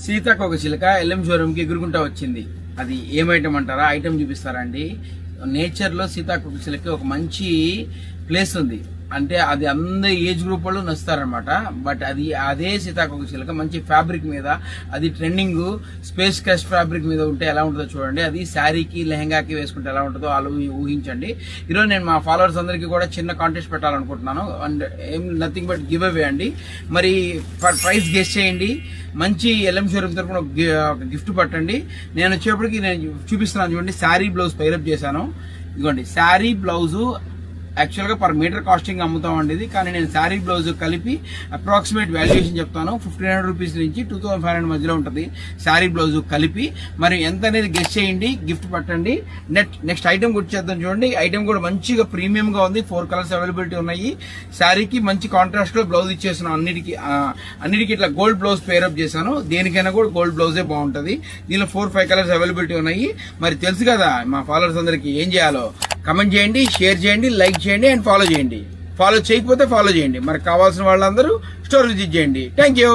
సీతాకోక చిలుక LM showroom కి ఎగురుకుంటా వచ్చింది. అది ఏం ఐటమ్ అంటారా? ఐటమ్ చూపిస్తారండి. నేచర్ లో సీతాకోక చిలుక ఒక మంచి ప్లేస్ ఉంది. అంటే అది అందరి ఏజ్ గ్రూప్ వాళ్ళు నచ్చుతారనమాట. బట్ అది అదే సీతాకోక చిలుక మంచి ఫ్యాబ్రిక్ మీద, అది ట్రెండింగ్ స్పేస్ క్రష్ ఫ్యాబ్రిక్ మీద ఉంటే ఎలా ఉంటుందో చూడండి. అది శారీకి లెహంగాకి వేసుకుంటే ఎలా ఉంటుందో అలా ఊహించండి. ఈరోజు నేను మా ఫాలోవర్స్ అందరికీ కూడా చిన్న కాంటెస్ట్ పెట్టాలనుకుంటున్నాను. అండ్ ఏం నథింగ్ బట్ గివ్ అవే అండి. మరి ప్రైస్ గెస్ట్ చేయండి. మంచి ఎల్ఎం షోరూమ్ తరపున ఒక గిఫ్ట్ పట్టండి. నేను వచ్చేప్పటికి నేను చూపిస్తున్నాను చూడండి. శారీ బ్లౌజ్ పైరప్ చేశాను. ఇదిగోండి శారీ బ్లౌజు యాక్చువల్ గా పర్ మీటర్ కాస్టింగ్ అమ్ముతామండి ఇది. కానీ నేను శారీ బ్లౌజ్ కలిపి అప్రాక్సిమేట్ వాల్యుయేషన్ చెప్తాను. 1500 రూపీస్ నుంచి 2500 మధ్యలో ఉంటుంది శారీ బ్లౌజ్ కలిపి. మరి ఎంత అనేది గెస్ట్ చేయండి, గిఫ్ట్ పట్టండి. నెక్స్ట్ ఐటమ్ గుర్తు చేద్దాం చూడండి. ఐటమ్ కూడా మంచిగా ప్రీమియం గా ఉంది. 4 కలర్స్ అవైలబిలిటీ ఉన్నాయి. శారీకి మంచి కాంట్రాస్ట్ లో బ్లౌజ్ ఇచ్చేస్తున్నాను. అన్నిటికీ ఇట్లా గోల్డ్ బ్లౌజ్ పేరప్ చేశాను. దేనికైనా కూడా గోల్డ్ బ్లౌజే బాగుంటుంది. దీనిలో 4-5 కలర్స్ అవైలబిలిటీ ఉన్నాయి. మరి తెలుసు కదా మా ఫాలోవర్స్ అందరికి ఏం చేయాలో. కమెంట్ చేయండి, షేర్ చేయండి, లైక్ చేయండి అండ్ ఫాలో చేయండి. ఫాలో చేయకపోతే ఫాలో చేయండి. మరి కావాల్సిన వాళ్ళందరూ స్టోర్ విజిట్ చేయండి. Thank you.